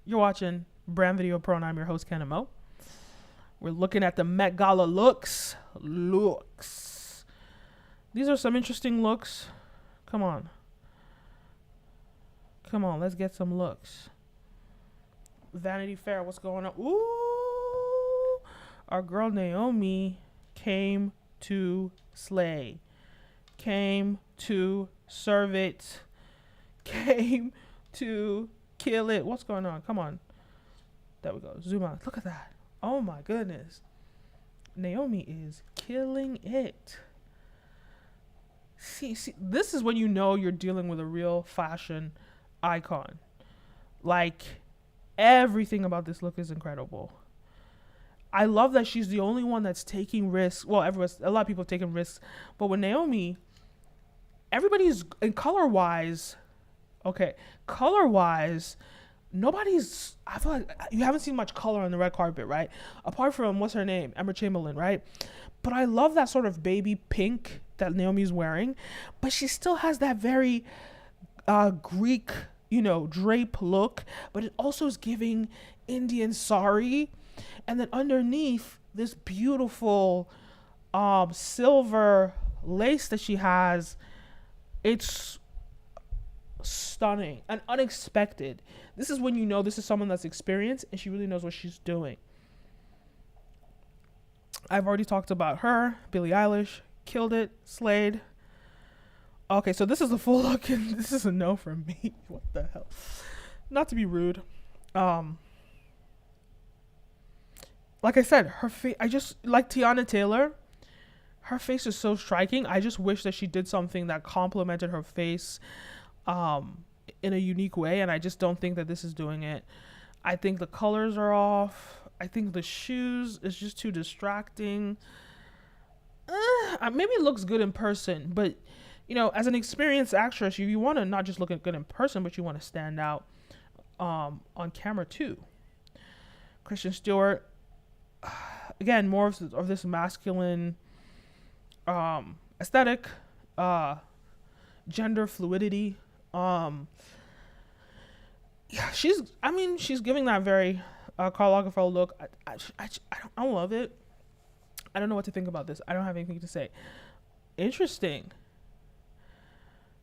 you're watching Brand Video Pro, and I'm your host, Kenim O. We're looking at the Met Gala looks. These are some interesting looks. Come on, let's get some looks. Vanity Fair, what's going on? Ooh, our girl Naomi came to slay, came to serve it, came to kill it. What's going on? Come on. There we go. Zoom out. Look at that. Oh my goodness. Naomi is killing it. See, this is when you know you're dealing with a real fashion icon. Like, everything about this look is incredible. I love that she's the only one that's taking risks. Well, a lot of people have taken risks, but with Naomi, everybody's in color-wise. Okay, color-wise, nobody's. I feel like you haven't seen much color on the red carpet, right? Apart from what's her name, Emma Chamberlain, right? But I love that sort of baby pink that Naomi's wearing, but she still has that very Greek, drape look, but it also is giving Indian sari. And then underneath this beautiful silver lace that she has, it's stunning and unexpected. This is when you know this is someone that's experienced and she really knows what she's doing. I've already talked about her. Billie Eilish killed it, slayed. Okay, so this is the full look, and this is a no from me. What the hell? Not to be rude. like I said, her face, I just like Tiana Taylor. Her face is so striking. I just wish that she did something that complemented her face in a unique way, and I just don't think that this is doing it. I think the colors are off. I think the shoes is just too distracting. Maybe it looks good in person, but as an experienced actress, you want to not just look good in person, but you want to stand out on camera too. Kristen Stewart, again, more of this masculine aesthetic, gender fluidity. She's giving that very Karl Lagerfeld look. I don't love it. I don't know what to think about this. I don't have anything to say. Interesting.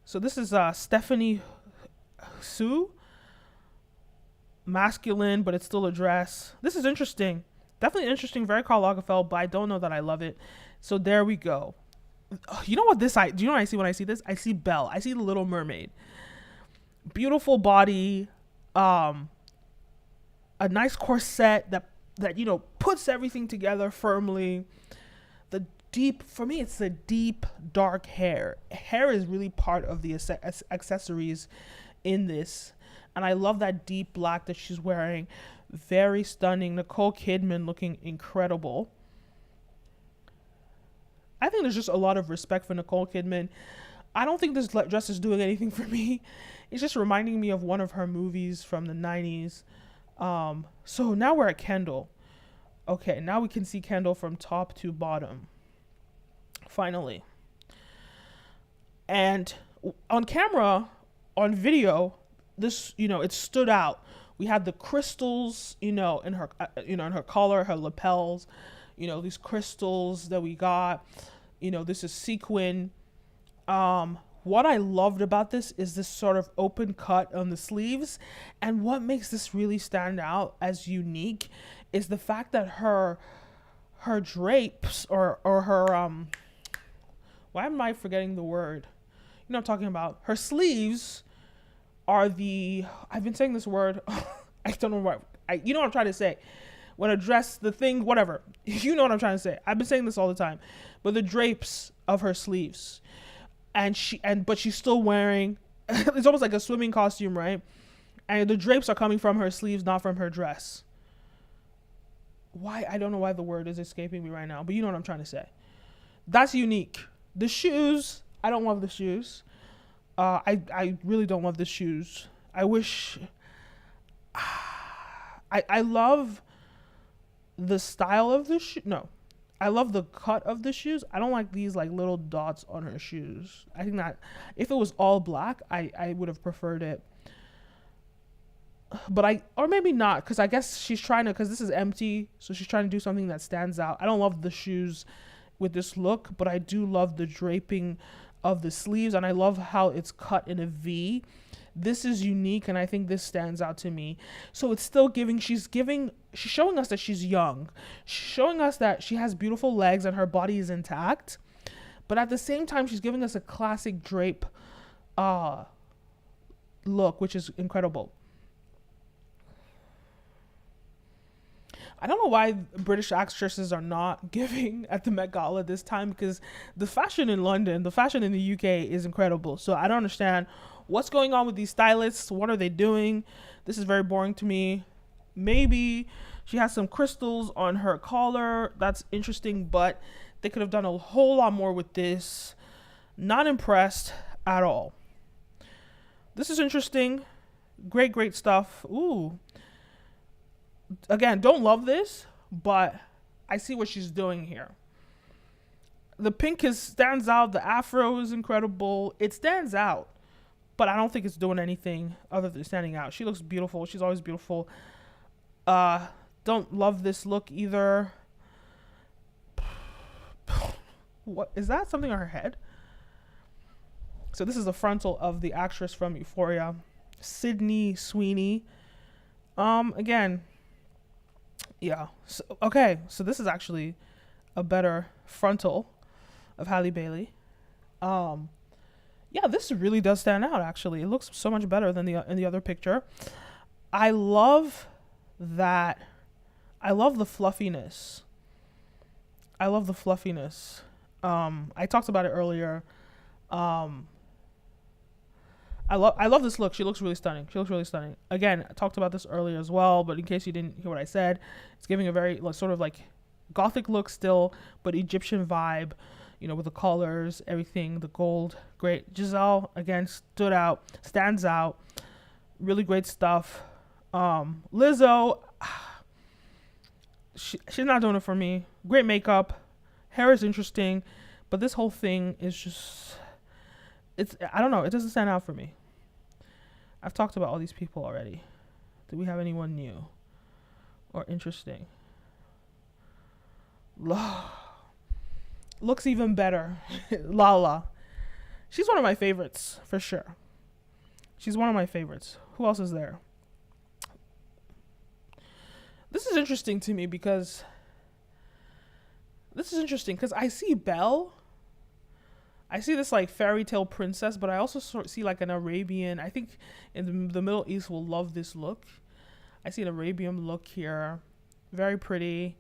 So this is Stephanie Sue. Masculine, but it's still a dress. This is interesting. Definitely interesting. Very Karl Lagerfeld, but I don't know that I love it. So there we go. You know what do you know what I see when I see this? I see Belle. I see the Little Mermaid. Beautiful body. A nice corset that puts everything together firmly. For me, it's the deep dark hair. Hair is really part of the accessories in this, and I love that deep black that she's wearing. Very stunning. Nicole Kidman looking incredible. I think there's just a lot of respect for Nicole Kidman. I don't think this dress is doing anything for me. It's just reminding me of one of her movies from the 90s. So now we're at Kendall. Okay, now we can see Kendall from top to bottom. Finally. And on camera, on video, this, it stood out. We had the crystals, in her, in her collar, her lapels, these crystals that we got. This is sequin. What I loved about this is this sort of open cut on the sleeves. And what makes this really stand out as unique is the fact that her drapes or her, why am I forgetting the word? I'm talking about. Her sleeves are I've been saying this word. I don't know what, you know what I'm trying to say. When a dress, the thing, whatever. You know what I'm trying to say. I've been saying this all the time. But the drapes of her sleeves. But she's still wearing, it's almost like a swimming costume, right? And the drapes are coming from her sleeves, not from her dress. Why? I don't know why the word is escaping me right now, but you know what I'm trying to say. That's unique. The shoes, I don't love the shoes. I really don't love the shoes. I wish, I love the style of the shoe. No, I love the cut of the shoes. I don't like these like little dots on her shoes. I think that if it was all black, I would have preferred it. But or maybe not, because I guess she's trying to, because this is empty, so she's trying to do something that stands out. I don't love the shoes with this look, but I do love the draping of the sleeves, and I love how it's cut in a V. This is unique, and I think this stands out to me. So it's still she's showing us that she's young. She's showing us that she has beautiful legs and her body is intact. But at the same time, she's giving us a classic drape look, which is incredible. I don't know why British actresses are not giving at the Met Gala this time, because the fashion in London, the fashion in the UK is incredible. So I don't understand what's going on with these stylists. What are they doing? This is very boring to me. Maybe she has some crystals on her collar. That's interesting, but they could have done a whole lot more with this. Not impressed at all. This is interesting. Great stuff. Ooh. Again, don't love this, but I see what she's doing here. The pink stands out. The afro is incredible. It stands out, but I don't think it's doing anything other than standing out. She looks beautiful. She's always beautiful. Don't love this look either. What is that? Something on her head? So this is the frontal of the actress from Euphoria, Sydney Sweeney. Again, yeah. So this is actually a better frontal of Halle Bailey. Yeah, this really does stand out. Actually, it looks so much better than in the other picture. I love that. I love the fluffiness. I love the fluffiness. I talked about it earlier. Um, I love this look. She looks really stunning. She looks really stunning. Again, I talked about this earlier as well, but in case you didn't hear what I said, it's giving a very sort of like Gothic look still, but Egyptian vibe, with the colors, everything, the gold. Great. Giselle, again, stands out. Really great stuff. Lizzo, she's not doing it for me. Great makeup. Hair is interesting, but this whole thing is just, I don't know, it doesn't stand out for me. I've talked about all these people already. Do we have anyone new or interesting? Looks even better. Lala. She's one of my favorites, for sure. She's one of my favorites. Who else is there? This is interesting to me because I see Belle. I see this like fairy tale princess, but I also see like an Arabian. I think in the Middle East will love this look. I see an Arabian look here. Very pretty.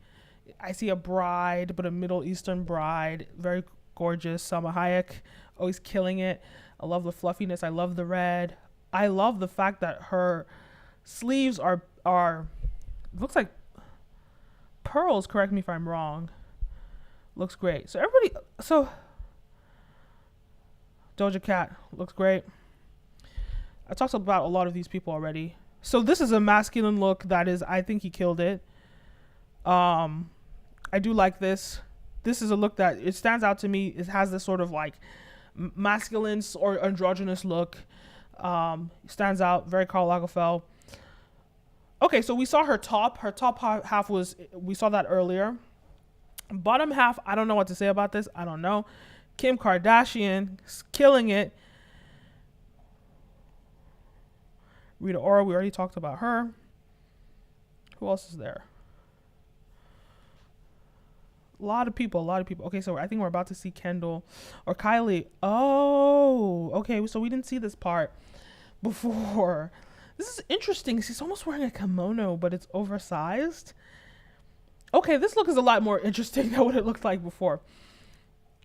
I see a bride, but a Middle Eastern bride. Very gorgeous. Salma Hayek, always killing it. I love the fluffiness. I love the red. I love the fact that her sleeves are looks like pearls. Correct me if I'm wrong. Looks great. So Doja Cat looks great. I talked about a lot of these people already. So this is a masculine look that is, I think he killed it. I do like this. This is a look that it stands out to me. It has this sort of like masculine or androgynous look. Stands out. Very Karl Lagerfeld. Okay, so we saw her top. Her top half we saw that earlier. Bottom half, I don't know what to say about this. I don't know. Kim Kardashian is killing it. Rita Ora, we already talked about her. Who else is there? A lot of people. Okay, so I think we're about to see Kendall or Kylie. Oh, okay. So we didn't see this part before. This is interesting. She's almost wearing a kimono, but it's oversized. Okay, this look is a lot more interesting than what it looked like before.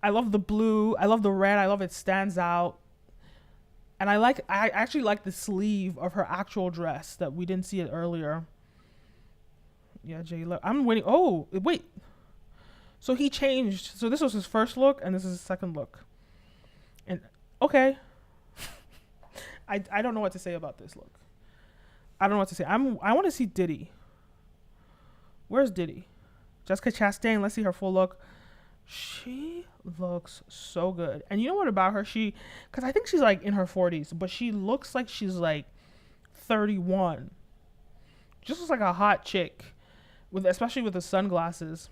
I love the blue. I love the red. I love it stands out. And I actually like the sleeve of her actual dress that we didn't see it earlier. Yeah, J-Lo. I'm waiting. Oh, wait. So he changed. So this was his first look, and this is his second look. And okay. I don't know what to say about this look. I don't know what to say. I want to see Diddy. Where's Diddy? Jessica Chastain. Let's see her full look. She looks so good. And you know what about her? Because I think she's like in her 40s, but she looks like she's like 31. Just looks like a hot chick, especially with the sunglasses.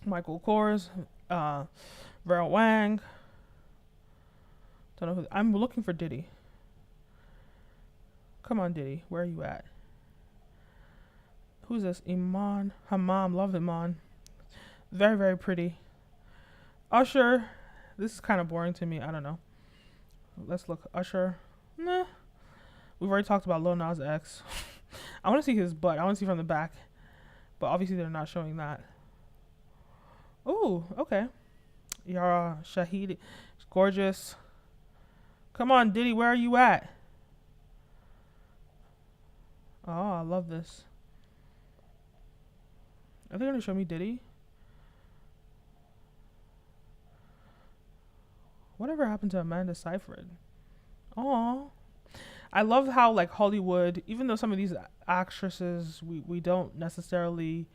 Michael Kors, Vera Wang. Don't know who. I'm looking for Diddy. Come on, Diddy. Where are you at? Who's this? Iman Hammam. Love Iman. Very, very pretty. Usher. This is kind of boring to me. I don't know. Let's look. Usher. Nah. We've already talked about Lil Nas X. I want to see his butt. I want to see from the back. But obviously they're not showing that. Oh, okay. Yara Shahidi. Gorgeous. Come on, Diddy. Where are you at? Oh, I love this. Are they going to show me Diddy? Whatever happened to Amanda Seyfried? Aw. I love how like Hollywood, even though some of these actresses, we don't necessarily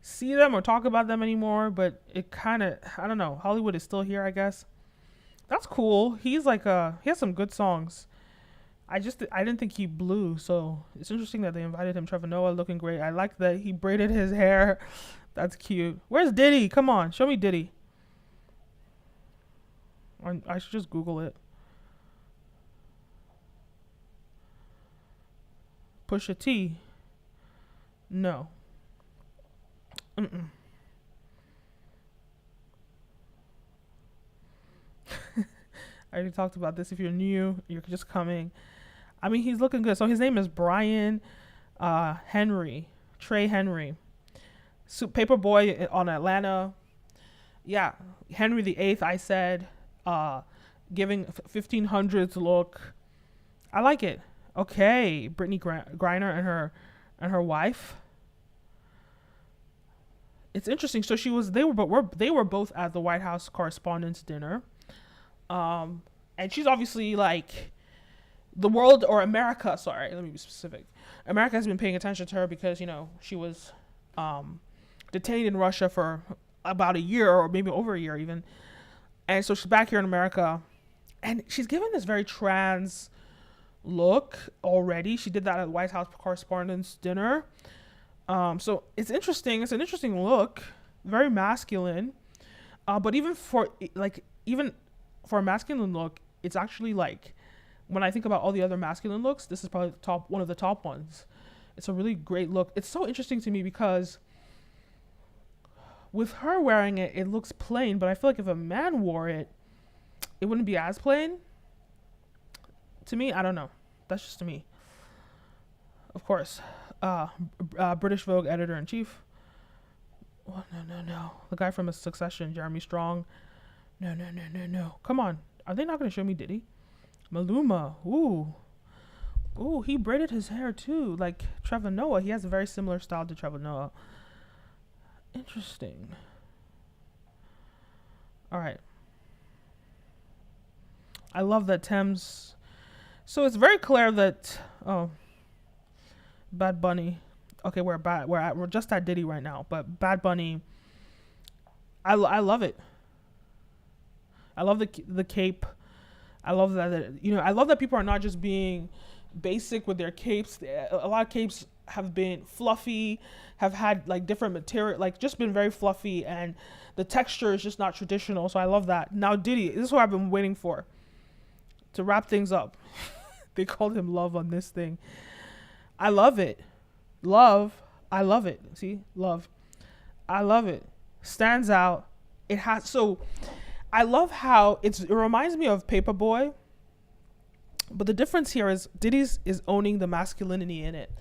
see them or talk about them anymore, but it kind of, I don't know, Hollywood is still here, I guess. That's cool. He's like he has some good songs. I didn't think he blew, so it's interesting that they invited him. Trevor Noah looking great. I like that he braided his hair. That's cute. Where's Diddy? Come on, show me Diddy. I should just Google it. Pusha T. No. I already talked about this. If you're new, you're just coming. I mean, he's looking good. So his name is Brian Henry. Trey Henry. Paperboy on Atlanta. Yeah, Henry VIII. I said, giving 1500s look. I like it. Okay, Brittany Griner and her wife. It's interesting. So they were both at the White House Correspondents' Dinner, and she's obviously like the world or America. Sorry, let me be specific. America has been paying attention to her because she was detained in Russia for about a year or maybe over a year even, and so she's back here in America, and she's given this very trans look already. She did that at the White House Correspondents' Dinner. So it's interesting. It's an interesting look, very masculine. But even for a masculine look, it's actually like, when I think about all the other masculine looks, this is probably one of the top ones. It's a really great look. It's so interesting to me because with her wearing it, it looks plain, but I feel like if a man wore it, it wouldn't be as plain. To me, I don't know. That's just to me. Of course. British Vogue editor-in-chief. Oh, no. The guy from Succession, Jeremy Strong. No. Come on. Are they not going to show me Diddy? Maluma. Ooh, he braided his hair too. Like Trevor Noah. He has a very similar style to Trevor Noah. Interesting. All right. I love that Thames. So it's very clear that Bad Bunny. Okay, we're just at Diddy right now, but Bad Bunny. I love it. I love the cape. I love that I love that people are not just being basic with their capes. A lot of capes have been fluffy, have had like different material, like just been very fluffy, and the texture is just not traditional. So I love that. Now Diddy, this is what I've been waiting for to wrap things up. They called him Love on this thing. I love it. I love it. See, love. I love it. Stands out. It has, so I love how it reminds me of Paperboy, but the difference here is Diddy's is owning the masculinity in it.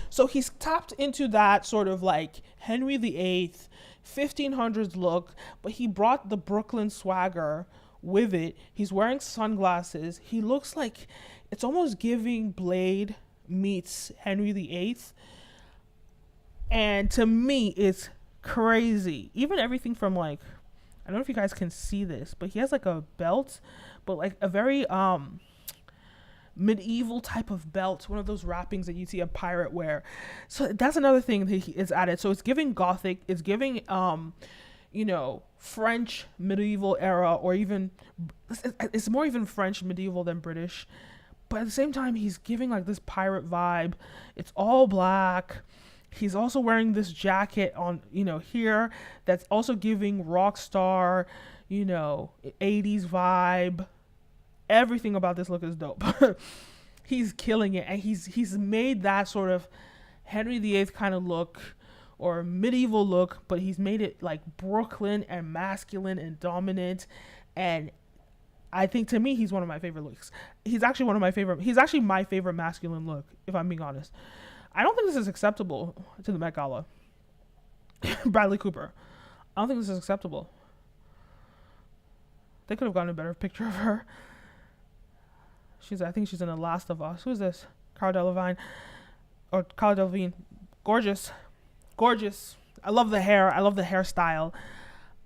So he's tapped into that sort of like Henry VIII, 1500s look, but he brought the Brooklyn swagger with it. He's wearing sunglasses. He looks like it's almost giving Blade meets Henry VIII. And to me, it's crazy. Even everything from like, I don't know if you guys can see this, but he has like a belt, but like a very medieval type of belt, one of those wrappings that you see a pirate wear. So that's another thing that he is added. So it's giving Gothic, it's giving French medieval era, or even it's more even French medieval than British. But at the same time, he's giving like this pirate vibe. It's all black. He's also wearing this jacket on, here that's also giving rock star, 80s vibe. Everything about this look is dope. He's killing it. And he's made that sort of Henry VIII kind of look or medieval look, but he's made it like Brooklyn and masculine and dominant. And I think to me, he's one of my favorite looks. He's actually my favorite masculine look, if I'm being honest. I don't think this is acceptable to the Met Gala. Bradley Cooper. I don't think this is acceptable. They could have gotten a better picture of her. I think she's in The Last of Us. Who's this? Cara Delevingne. Gorgeous. I love the hair. I love the hairstyle.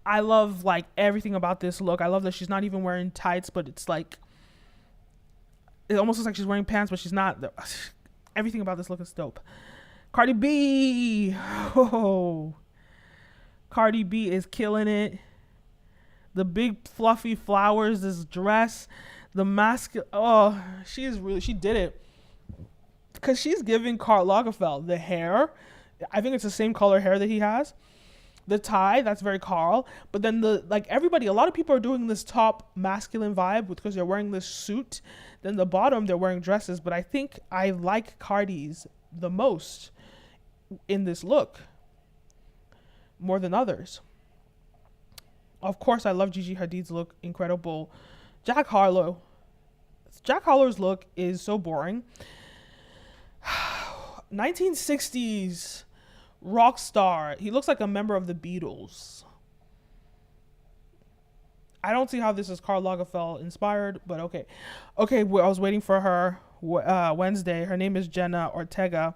I love like everything about this look. I love that she's not even wearing tights, but it's like, it almost looks like she's wearing pants, but she's not. Everything about this look is dope. Cardi B. Oh. Cardi B is killing it. The big fluffy flowers, this dress, the mask. Oh, she did it. Because she's giving Karl Lagerfeld the hair. I think it's the same color hair that he has. The tie, that's very Carl. But then a lot of people are doing this top masculine vibe because they're wearing this suit. Then the bottom, they're wearing dresses. But I think I like Cardi's the most in this look more than others. Of course, I love Gigi Hadid's look. Incredible. Jack Harlow's look is so boring. 1960s rock star. He looks like a member of the Beatles. I don't see how this is Karl Lagerfeld inspired, but okay. Okay, I was waiting for her Wednesday. Her name is Jenna Ortega.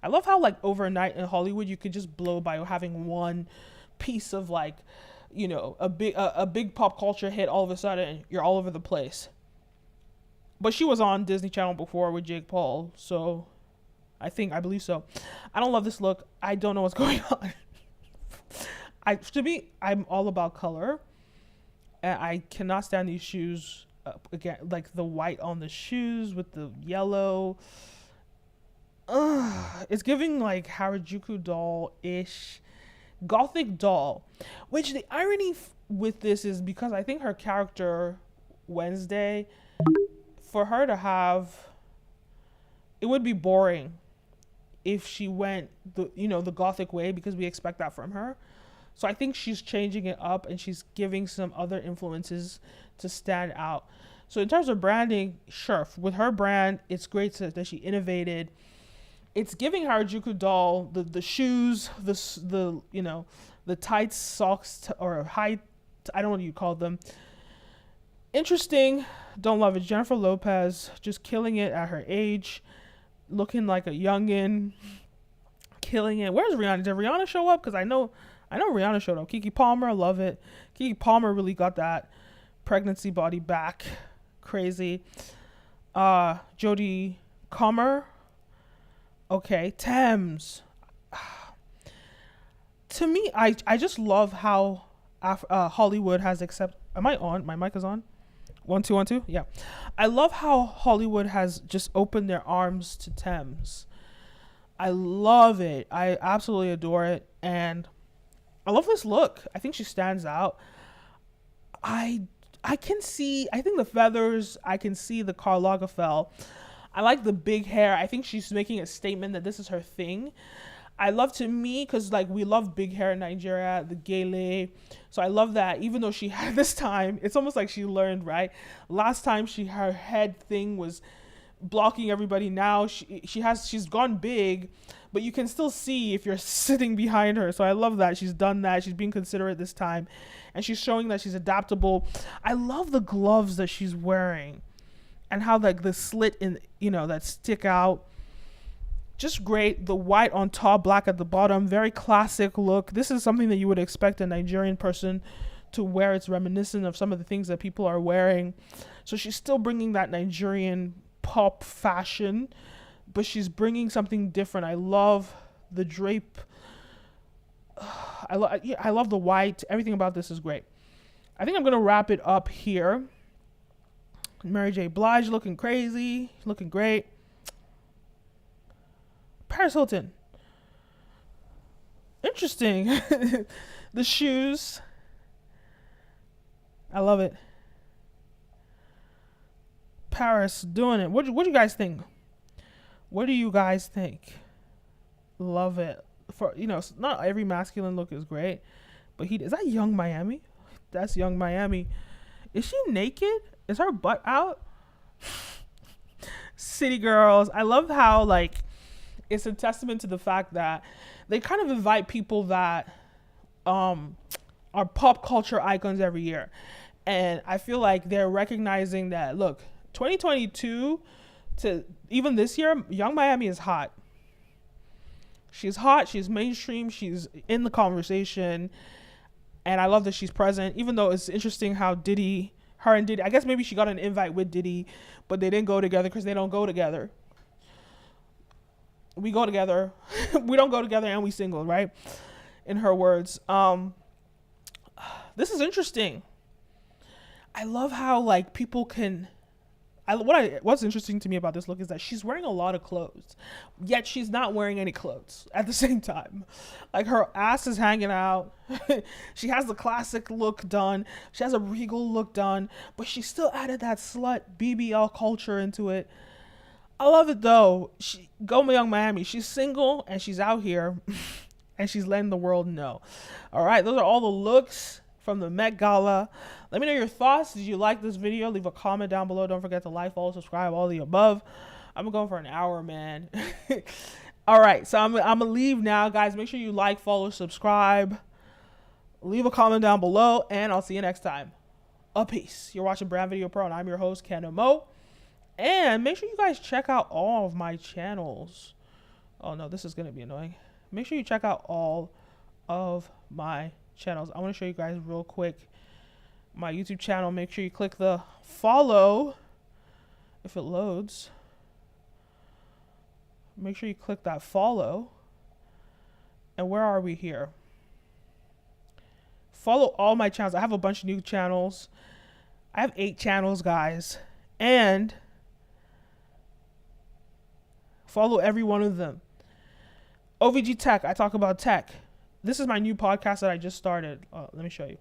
I love how like overnight in Hollywood you could just blow by having one piece of like, you know, a big pop culture hit. All of a sudden you're all over the place. But she was on Disney Channel before with Jake Paul, so I believe so. I don't love this look. I don't know what's going on. I'm all about color. And I cannot stand these shoes. Again, like the white on the shoes with the yellow. It's giving like Harajuku doll-ish. Gothic doll. Which the irony with this is because I think her character, Wednesday, for her to have, it would be boring if she went the Gothic way, because we expect that from her. So I think she's changing it up and she's giving some other influences to stand out. So in terms of branding, sure, with her brand, it's great that she innovated. It's giving Harajuku doll, the shoes, the tight socks or high, I don't know what you call them. Interesting. Don't love it. Jennifer Lopez just killing it at her age, looking like a youngin, killing it. Where's Rihanna? Did Rihanna show up? Because I know Rihanna showed up. Keke Palmer, love it. Keke Palmer really got that pregnancy body back. Crazy. Jodie Comer. Okay. Thames. To me, I just love how Hollywood has accepted. Am I on? My mic is on? 1 2 1 2. Yeah. I love how Hollywood has just opened their arms to Thames. I love it. I absolutely adore it. And I love this look. I think she stands out. I think the feathers, I can see the Karl Lagerfeld. I like the big hair. I think she's making a statement that this is her thing. I love, to me, because like we love big hair in Nigeria, the gele. So I love that. Even though she had this time, it's almost like she learned, right? Last time her head thing was blocking everybody. Now she's gone big, but you can still see if you're sitting behind her. So I love that she's done that. She's being considerate this time, and she's showing that she's adaptable. I love the gloves that she's wearing and how like the slit in, that stick out. Just great. The white on top, black at the bottom, very classic look. This is something that you would expect a Nigerian person to wear. It's reminiscent of some of the things that people are wearing. So she's still bringing that Nigerian pop fashion, but she's bringing something different. I love the drape. I love the white. Everything about this is great. I think I'm gonna wrap it up here. Mary J. Blige looking crazy, looking great. Paris Hilton. Interesting. The shoes. I love it. Paris doing it. What do you guys think? What do you guys think? Love it. Not every masculine look is great, but is that Young Miami? That's Young Miami. Is she naked? Is her butt out? City Girls. I love how like it's a testament to the fact that they kind of invite people that are pop culture icons every year. And I feel like they're recognizing that, look, 2022 to even this year, Young Miami is hot. She's hot. She's mainstream. She's in the conversation. And I love that she's present, even though it's interesting how her and Diddy, I guess maybe she got an invite with Diddy, but they didn't go together because they don't go together. We go together. We don't go together and we single, right? In her words. This is interesting. I love how like people can. What's interesting to me about this look is that she's wearing a lot of clothes, yet she's not wearing any clothes at the same time. Like her ass is hanging out. She has the classic look done. She has a regal look done, but she still added that slut BBL culture into it. I love it though. Go Young Miami. She's single and she's out here and she's letting the world know. All right, those are all the looks from the Met Gala. Let me know your thoughts. Did you like this video? Leave a comment down below. Don't forget to like, follow, subscribe, all the above. I'm going for an hour, man. All right, so I'm gonna leave now, guys. Make sure you like, follow, subscribe, leave a comment down below, and I'll see you next time. A peace. You're watching Brand Video Pro, and I'm your host, Kenim O. And make sure you guys check out all of my channels. Oh no, this is gonna be annoying. Make sure you check out all of my channels. I want to show you guys real quick my YouTube channel. Make sure you click the follow if it loads. Make sure you click that follow. And where are we here? Follow all my channels. I have a bunch of new channels. I have 8 channels, guys. And follow every one of them. OVG Tech, I talk about tech. This is my new podcast that I just started. Let me show you.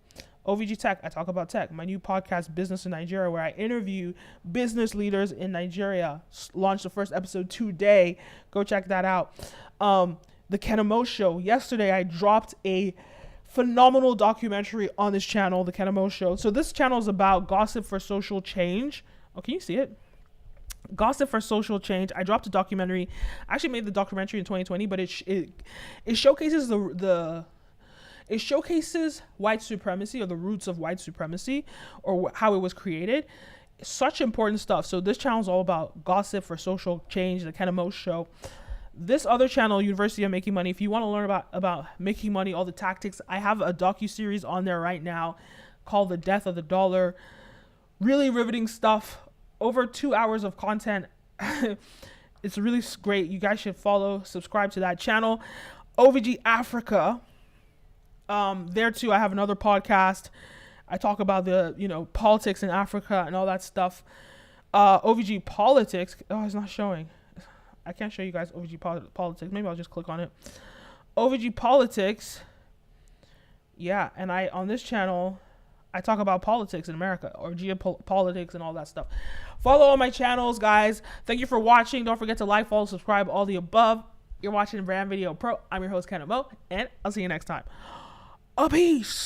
OVG Tech, I talk about tech. My new podcast, Business in Nigeria, where I interview business leaders in Nigeria. Launched the first episode today. Go check that out. The Kenim O Show. Yesterday, I dropped a phenomenal documentary on this channel, The Kenim O Show. So this channel is about gossip for social change. Oh, can you see it? Gossip for social change. I dropped a documentary. I actually made the documentary in 2020, but it showcases it showcases white supremacy, or the roots of white supremacy, or how it was created. Such important stuff. So this channel is all about gossip for social change, The Kenim O Show. This other channel, University of Making Money, if you want to learn about making money, all the tactics, I have a docu-series on there right now called The Death of the Dollar. Really riveting stuff. Over 2 hours of content. It's really great. You guys should follow, subscribe to that channel. OVG Africa. There too, I have another podcast. I talk about the politics in Africa and all that stuff. OVG Politics. Oh, it's not showing. I can't show you guys OVG Politics. Maybe I'll just click on it. OVG Politics. Yeah, and on this channel, I talk about politics in America, or geopolitics and all that stuff. Follow all my channels, guys. Thank you for watching. Don't forget to like, follow, subscribe, all the above. You're watching Brand Video Pro. I'm your host, Kenim O, and I'll see you next time. A peace.